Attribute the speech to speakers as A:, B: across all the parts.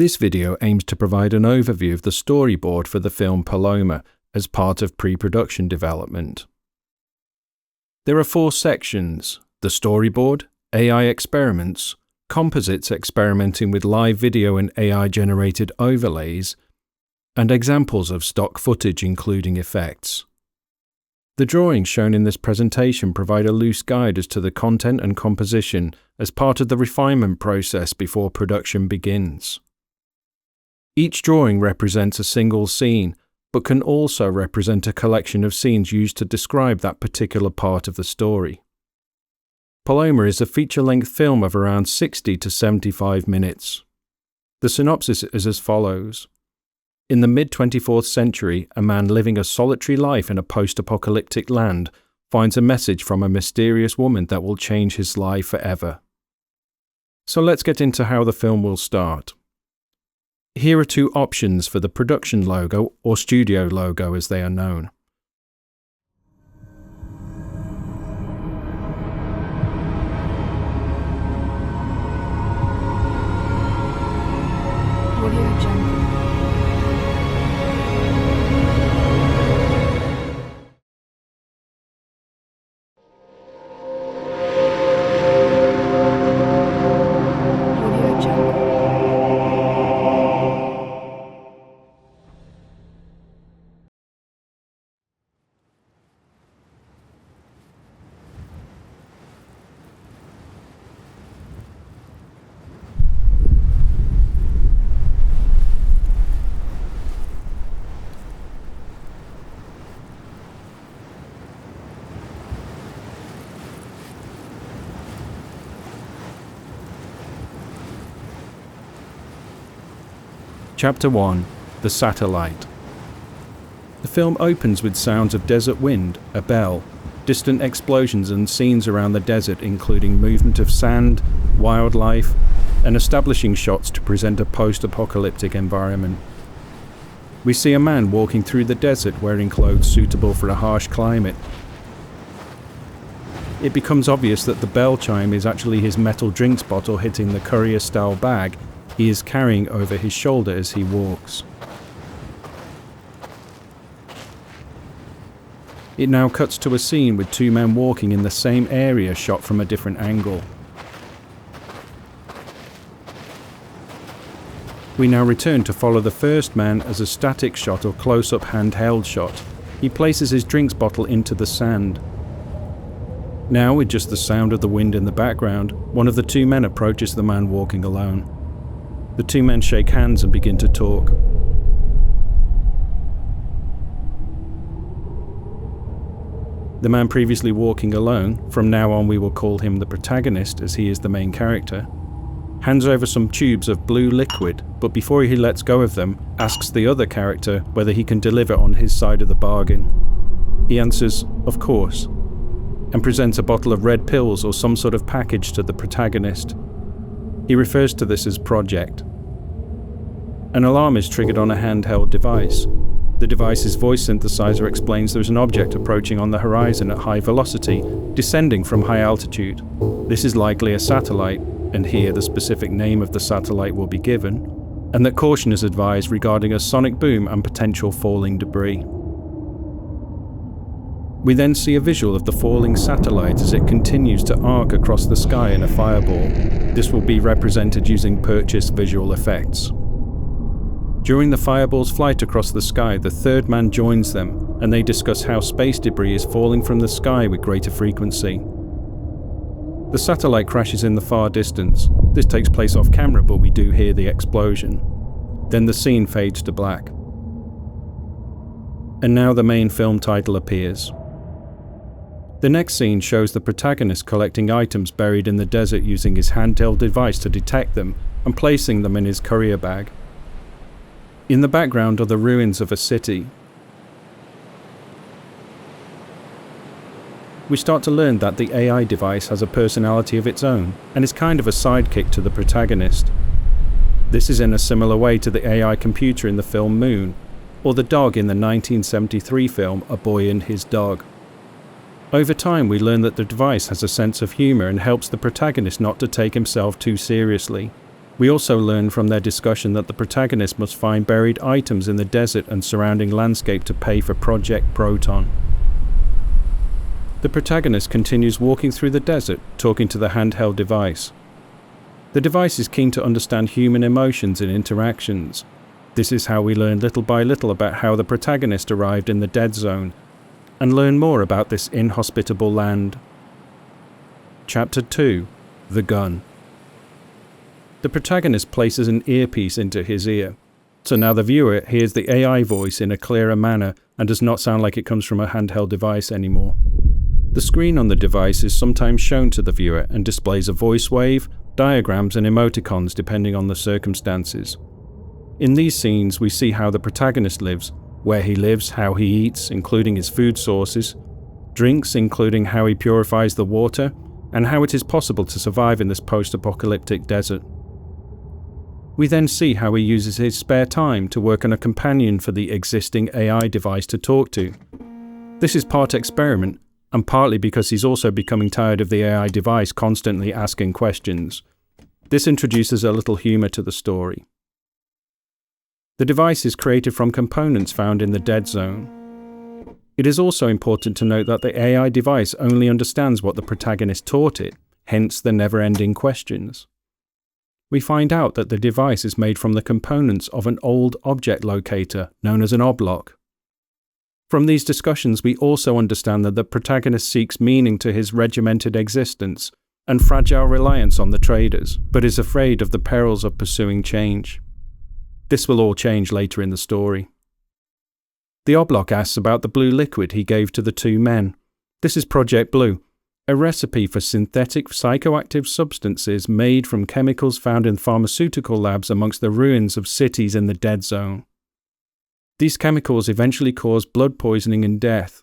A: This video aims to provide an overview of the storyboard for the film Paloma as part of pre-production development. There are 4 sections: the storyboard, AI experiments, composites experimenting with live video and AI-generated overlays, and examples of stock footage including effects. The drawings shown in this presentation provide a loose guide as to the content and composition as part of the refinement process before production begins. Each drawing represents a single scene, but can also represent a collection of scenes used to describe that particular part of the story. Paloma is a feature-length film of around 60 to 75 minutes. The synopsis is as follows. In the mid-24th century, a man living a solitary life in a post-apocalyptic land finds a message from a mysterious woman that will change his life forever. So let's get into how the film will start. Here are 2 options for the production logo, or studio logo as they are known. Chapter 1: The Satellite. The film opens with sounds of desert wind, a bell, distant explosions and scenes around the desert including movement of sand, wildlife, and establishing shots to present a post-apocalyptic environment. We see a man walking through the desert wearing clothes suitable for a harsh climate. It becomes obvious that the bell chime is actually his metal drinks bottle hitting the courier-style bag he is carrying over his shoulder as he walks. It now cuts to a scene with 2 men walking in the same area shot from a different angle. We now return to follow the first man as a static shot or close-up handheld shot. He places his drinks bottle into the sand. Now, with just the sound of the wind in the background, one of the 2 men approaches the man walking alone. The 2 men shake hands and begin to talk. The man previously walking alone, from now on we will call him the protagonist as he is the main character, hands over some tubes of blue liquid, but before he lets go of them, asks the other character whether he can deliver on his side of the bargain. He answers, of course, and presents a bottle of red pills or some sort of package to the protagonist. He refers to this as Project. An alarm is triggered on a handheld device. The device's voice synthesizer explains there is an object approaching on the horizon at high velocity, descending from high altitude. This is likely a satellite, and here the specific name of the satellite will be given, and that caution is advised regarding a sonic boom and potential falling debris. We then see a visual of the falling satellite as it continues to arc across the sky in a fireball. This will be represented using purchased visual effects. During the fireball's flight across the sky, the 3rd man joins them, and they discuss how space debris is falling from the sky with greater frequency. The satellite crashes in the far distance. This takes place off camera, but we do hear the explosion. Then the scene fades to black. And now the main film title appears. The next scene shows the protagonist collecting items buried in the desert using his handheld device to detect them and placing them in his courier bag. In the background are the ruins of a city. We start to learn that the AI device has a personality of its own and is kind of a sidekick to the protagonist. This is in a similar way to the AI computer in the film Moon, or the dog in the 1973 film A Boy and His Dog. Over time, we learn that the device has a sense of humor and helps the protagonist not to take himself too seriously. We also learn from their discussion that the protagonist must find buried items in the desert and surrounding landscape to pay for Project Proton. The protagonist continues walking through the desert, talking to the handheld device. The device is keen to understand human emotions and interactions. This is how we learn little by little about how the protagonist arrived in the dead zone, and learn more about this inhospitable land. Chapter 2: The Gun. The protagonist places an earpiece into his ear, so now the viewer hears the AI voice in a clearer manner and does not sound like it comes from a handheld device anymore. The screen on the device is sometimes shown to the viewer and displays a voice wave, diagrams and emoticons depending on the circumstances. In these scenes we see how the protagonist lives, where he lives, how he eats, including his food sources, drinks, including how he purifies the water, and how it is possible to survive in this post-apocalyptic desert. We then see how he uses his spare time to work on a companion for the existing AI device to talk to. This is part experiment, and partly because he's also becoming tired of the AI device constantly asking questions. This introduces a little humor to the story. The device is created from components found in the dead zone. It is also important to note that the AI device only understands what the protagonist taught it, hence the never-ending questions. We find out that the device is made from the components of an old object locator known as an oblock. From these discussions we also understand that the protagonist seeks meaning to his regimented existence and fragile reliance on the traders, but is afraid of the perils of pursuing change. This will all change later in the story. The oblock asks about the blue liquid he gave to the two men. This is Project Blue, a recipe for synthetic psychoactive substances made from chemicals found in pharmaceutical labs amongst the ruins of cities in the dead zone. These chemicals eventually cause blood poisoning and death.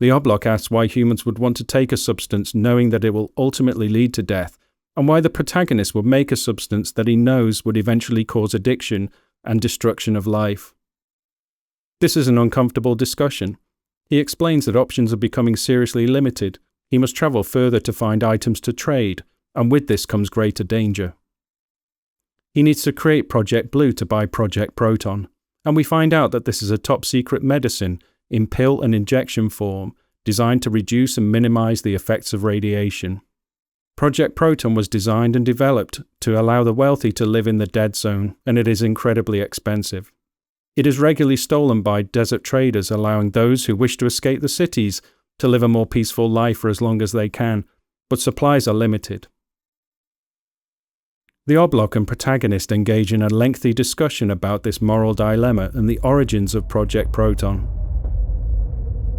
A: The oblock asks why humans would want to take a substance knowing that it will ultimately lead to death, and why the protagonist would make a substance that he knows would eventually cause addiction and destruction of life. This is an uncomfortable discussion. He explains that options are becoming seriously limited. He must travel further to find items to trade, and with this comes greater danger. He needs to create Project Blue to buy Project Proton, and we find out that this is a top-secret medicine in pill and injection form designed to reduce and minimize the effects of radiation. Project Proton was designed and developed to allow the wealthy to live in the dead zone, and it is incredibly expensive. It is regularly stolen by desert traders, allowing those who wish to escape the cities to live a more peaceful life for as long as they can, but supplies are limited. The oblock and protagonist engage in a lengthy discussion about this moral dilemma and the origins of Project Proton.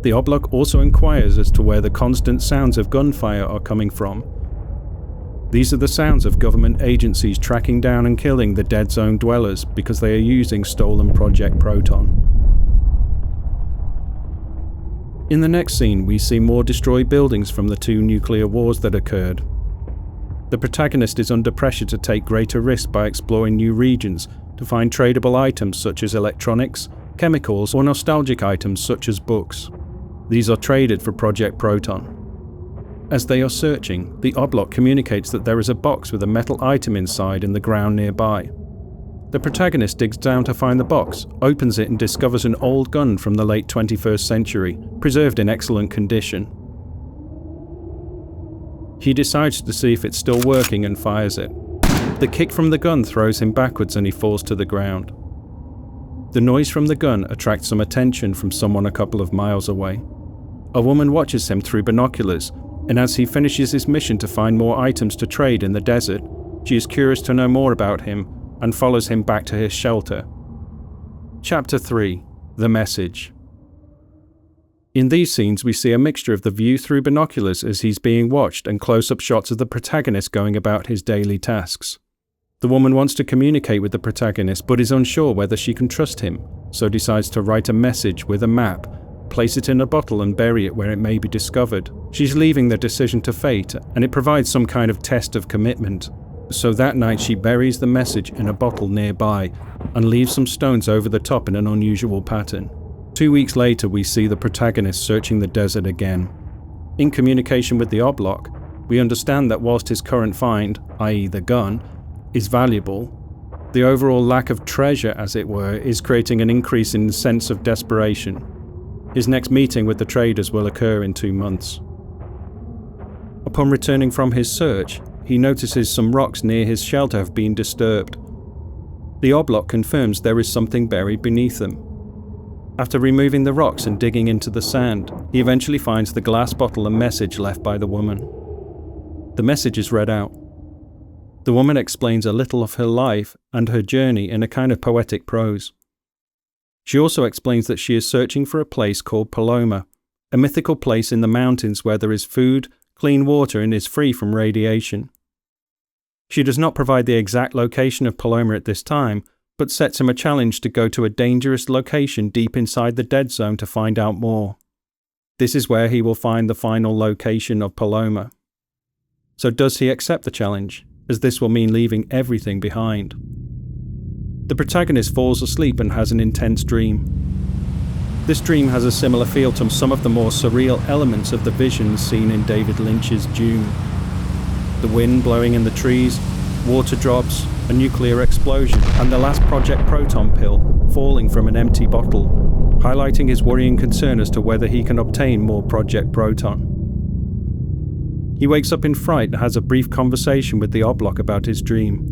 A: The oblock also inquires as to where the constant sounds of gunfire are coming from. These are the sounds of government agencies tracking down and killing the dead zone dwellers because they are using stolen Project Proton. In the next scene, we see more destroyed buildings from the two nuclear wars that occurred. The protagonist is under pressure to take greater risks by exploring new regions to find tradable items such as electronics, chemicals, or nostalgic items such as books. These are traded for Project Proton. As they are searching, the oblock communicates that there is a box with a metal item inside in the ground nearby. The protagonist digs down to find the box, opens it and discovers an old gun from the late 21st century, preserved in excellent condition. He decides to see if it's still working and fires it. The kick from the gun throws him backwards and he falls to the ground. The noise from the gun attracts some attention from someone a couple of miles away. A woman watches him through binoculars, and as he finishes his mission to find more items to trade in the desert, she is curious to know more about him and follows him back to his shelter. Chapter 3: The Message. In these scenes we see a mixture of the view through binoculars as he's being watched and close-up shots of the protagonist going about his daily tasks. The woman wants to communicate with the protagonist but is unsure whether she can trust him, so decides to write a message with a map, place it in a bottle and bury it where it may be discovered. She's leaving the decision to fate, and it provides some kind of test of commitment. So that night she buries the message in a bottle nearby and leaves some stones over the top in an unusual pattern. 2 weeks later we see the protagonist searching the desert again. In communication with the oblock, we understand that whilst his current find, i.e. the gun, is valuable, the overall lack of treasure, as it were, is creating an increase in the sense of desperation. His next meeting with the traders will occur in 2 months. Upon returning from his search, he notices some rocks near his shelter have been disturbed. The oblak confirms there is something buried beneath them. After removing the rocks and digging into the sand, he eventually finds the glass bottle and message left by the woman. The message is read out. The woman explains a little of her life and her journey in a kind of poetic prose. She also explains that she is searching for a place called Paloma, a mythical place in the mountains where there is food, clean water, and is free from radiation. She does not provide the exact location of Paloma at this time, but sets him a challenge to go to a dangerous location deep inside the dead zone to find out more. This is where he will find the final location of Paloma. So does he accept the challenge, as this will mean leaving everything behind? The protagonist falls asleep and has an intense dream. This dream has a similar feel to some of the more surreal elements of the visions seen in David Lynch's Dune. The wind blowing in the trees, water drops, a nuclear explosion, and the last Project Proton pill falling from an empty bottle, highlighting his worrying concern as to whether he can obtain more Project Proton. He wakes up in fright and has a brief conversation with the oblak about his dream.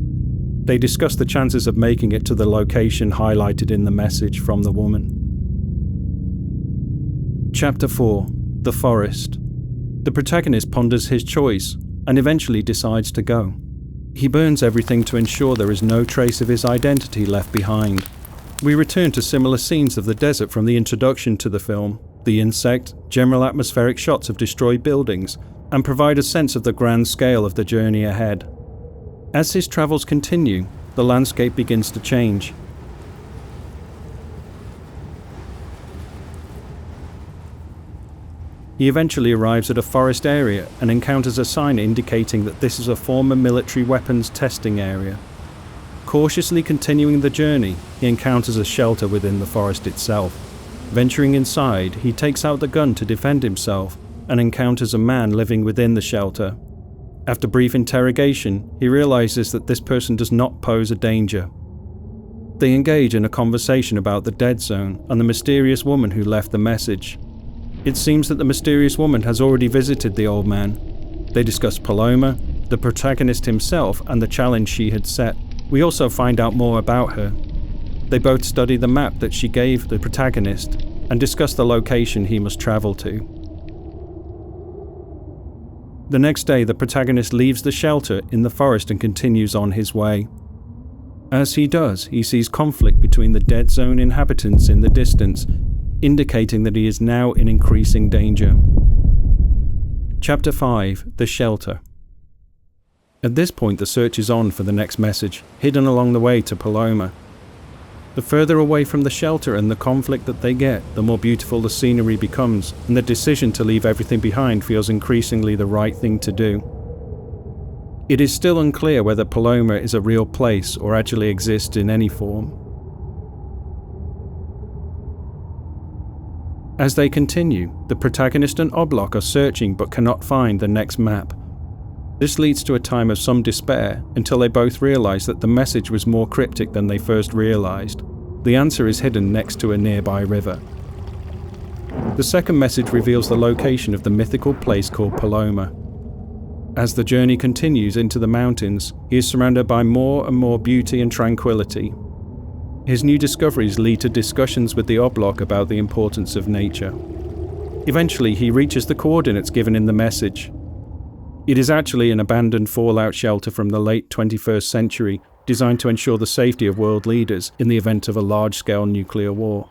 A: They discuss the chances of making it to the location highlighted in the message from the woman. Chapter 4. The Forest. The protagonist ponders his choice and eventually decides to go. He burns everything to ensure there is no trace of his identity left behind. We return to similar scenes of the desert from the introduction to the film, the insect, general atmospheric shots of destroyed buildings, and provide a sense of the grand scale of the journey ahead. As his travels continue, the landscape begins to change. He eventually arrives at a forest area and encounters a sign indicating that this is a former military weapons testing area. Cautiously continuing the journey, he encounters a shelter within the forest itself. Venturing inside, he takes out the gun to defend himself and encounters a man living within the shelter. After brief interrogation, he realizes that this person does not pose a danger. They engage in a conversation about the dead zone and the mysterious woman who left the message. It seems that the mysterious woman has already visited the old man. They discuss Paloma, the protagonist himself, and the challenge she had set. We also find out more about her. They both study the map that she gave the protagonist and discuss the location he must travel to. The next day, the protagonist leaves the shelter in the forest and continues on his way. As he does, he sees conflict between the dead zone inhabitants in the distance, indicating that he is now in increasing danger. Chapter 5. The Shelter. At this point, the search is on for the next message, hidden along the way to Paloma. The further away from the shelter and the conflict that they get, the more beautiful the scenery becomes, and the decision to leave everything behind feels increasingly the right thing to do. It is still unclear whether Paloma is a real place or actually exists in any form. As they continue, the protagonist and oblak are searching but cannot find the next map. This leads to a time of some despair until they both realize that the message was more cryptic than they first realized. The answer is hidden next to a nearby river. The second message reveals the location of the mythical place called Paloma. As the journey continues into the mountains, he is surrounded by more and more beauty and tranquility. His new discoveries lead to discussions with the oblak about the importance of nature. Eventually, he reaches the coordinates given in the message. It is actually an abandoned fallout shelter from the late 21st century, designed to ensure the safety of world leaders in the event of a large-scale nuclear war.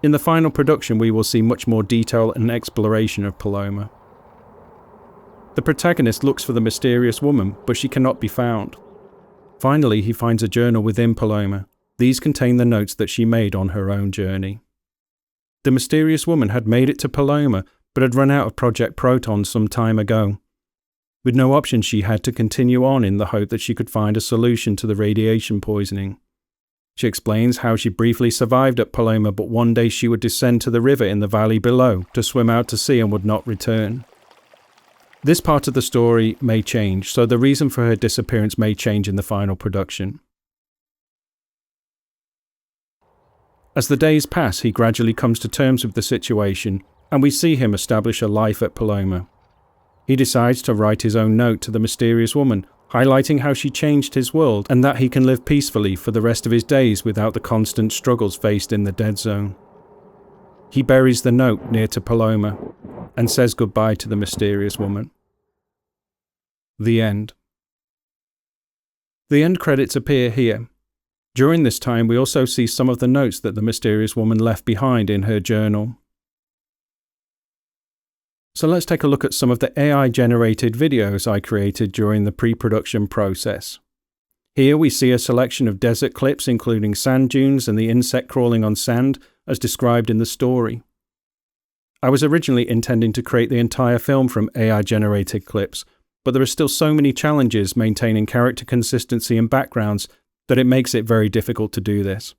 A: In the final production, we will see much more detail and exploration of Paloma. The protagonist looks for the mysterious woman, but she cannot be found. Finally, he finds a journal within Paloma. These contain the notes that she made on her own journey. The mysterious woman had made it to Paloma, but had run out of Project Proton some time ago. With no option, she had to continue on in the hope that she could find a solution to the radiation poisoning. She explains how she briefly survived at Paloma, but one day she would descend to the river in the valley below to swim out to sea and would not return. This part of the story may change, so the reason for her disappearance may change in the final production. As the days pass, he gradually comes to terms with the situation, and we see him establish a life at Paloma. He decides to write his own note to the mysterious woman, highlighting how she changed his world and that he can live peacefully for the rest of his days without the constant struggles faced in the dead zone. He buries the note near to Paloma and says goodbye to the mysterious woman. The end. The end credits appear here. During this time, we also see some of the notes that the mysterious woman left behind in her journal. So let's take a look at some of the AI-generated videos I created during the pre-production process. Here we see a selection of desert clips including sand dunes and the insect crawling on sand as described in the story. I was originally intending to create the entire film from AI-generated clips, but there are still so many challenges maintaining character consistency and backgrounds that it makes it very difficult to do this.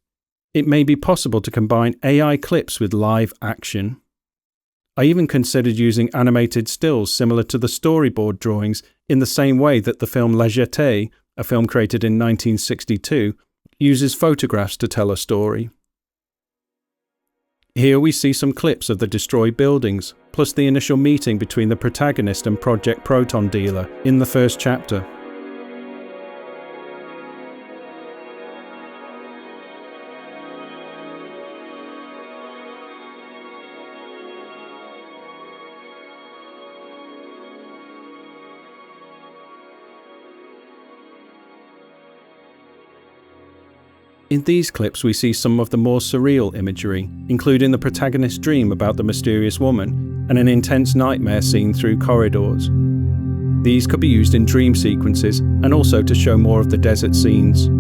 A: It may be possible to combine AI clips with live action. I even considered using animated stills similar to the storyboard drawings in the same way that the film La Jetée, a film created in 1962, uses photographs to tell a story. Here we see some clips of the destroyed buildings, plus the initial meeting between the protagonist and Project Proton dealer in the first chapter. In these clips we see some of the more surreal imagery, including the protagonist's dream about the mysterious woman and an intense nightmare scene through corridors. These could be used in dream sequences and also to show more of the desert scenes.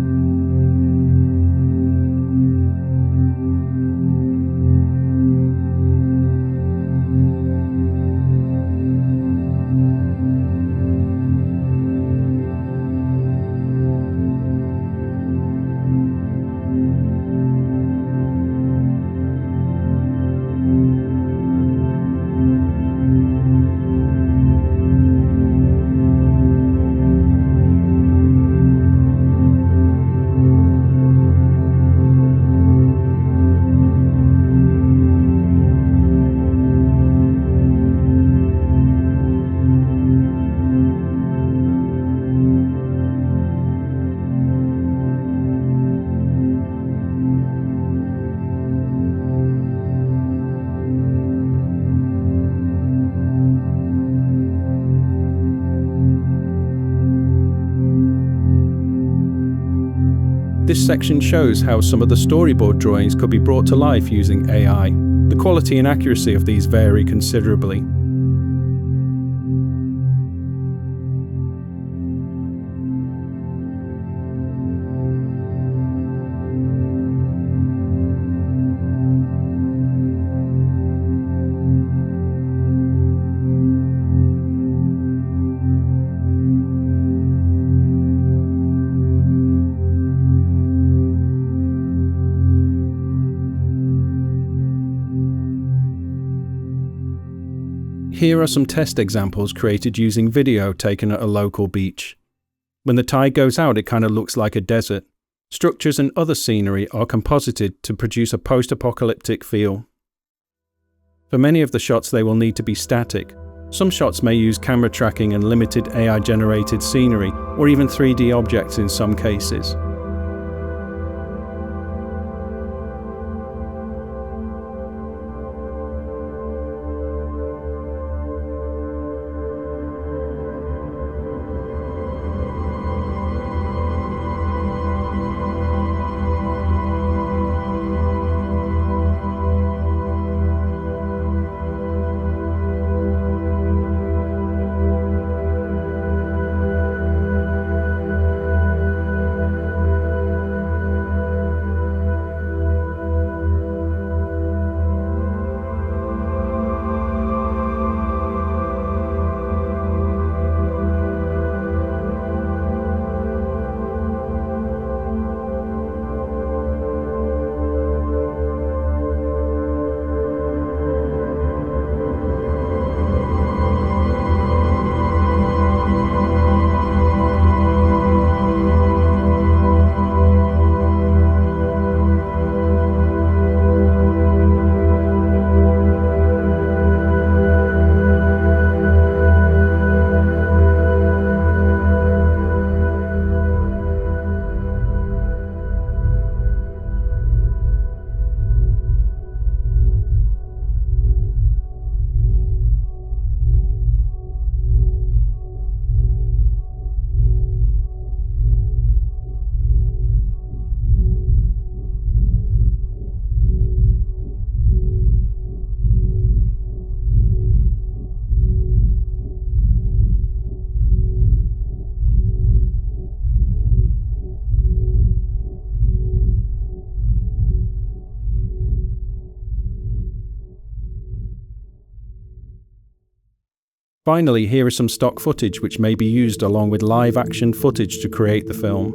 A: This section shows how some of the storyboard drawings could be brought to life using AI. The quality and accuracy of these vary considerably. Here are some test examples created using video taken at a local beach. When the tide goes out, it kind of looks like a desert. Structures and other scenery are composited to produce a post-apocalyptic feel. For many of the shots, they will need to be static. Some shots may use camera tracking and limited AI-generated scenery, or even 3D objects in some cases. Finally, here is some stock footage which may be used along with live action footage to create the film.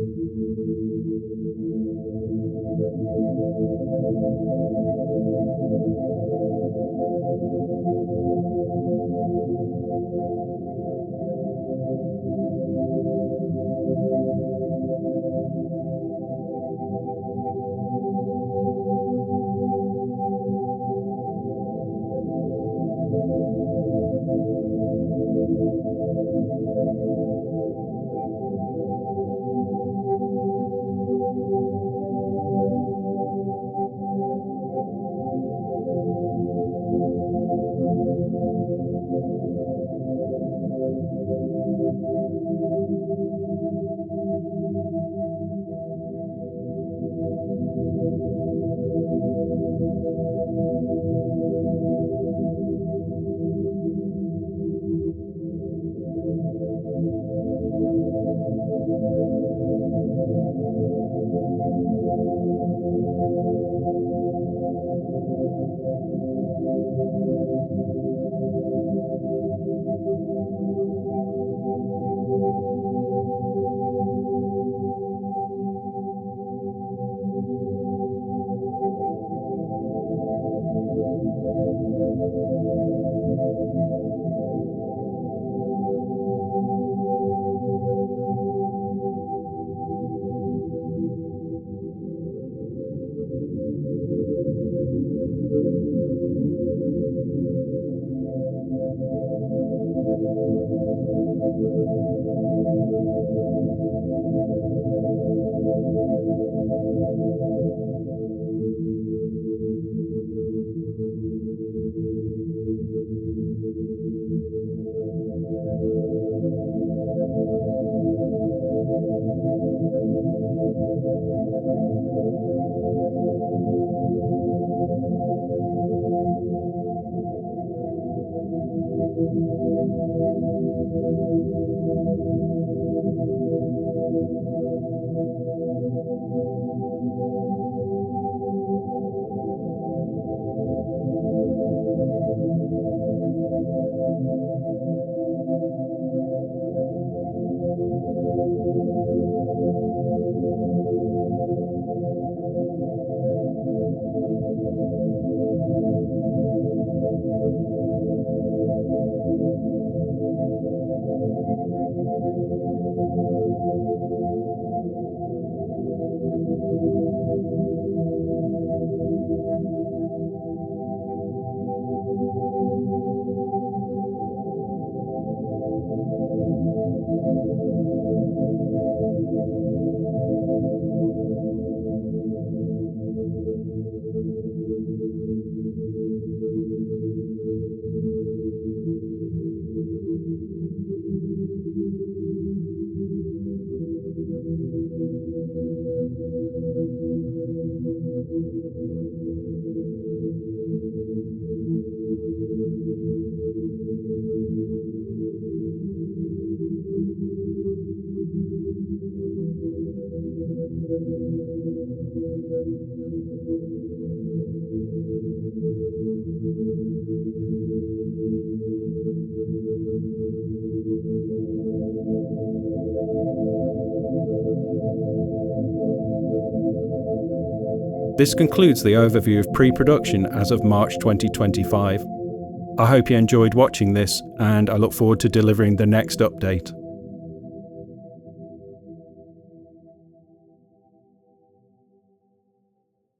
A: This concludes the overview of pre-production as of March 2025. I hope you enjoyed watching this, and I look forward to delivering the next update.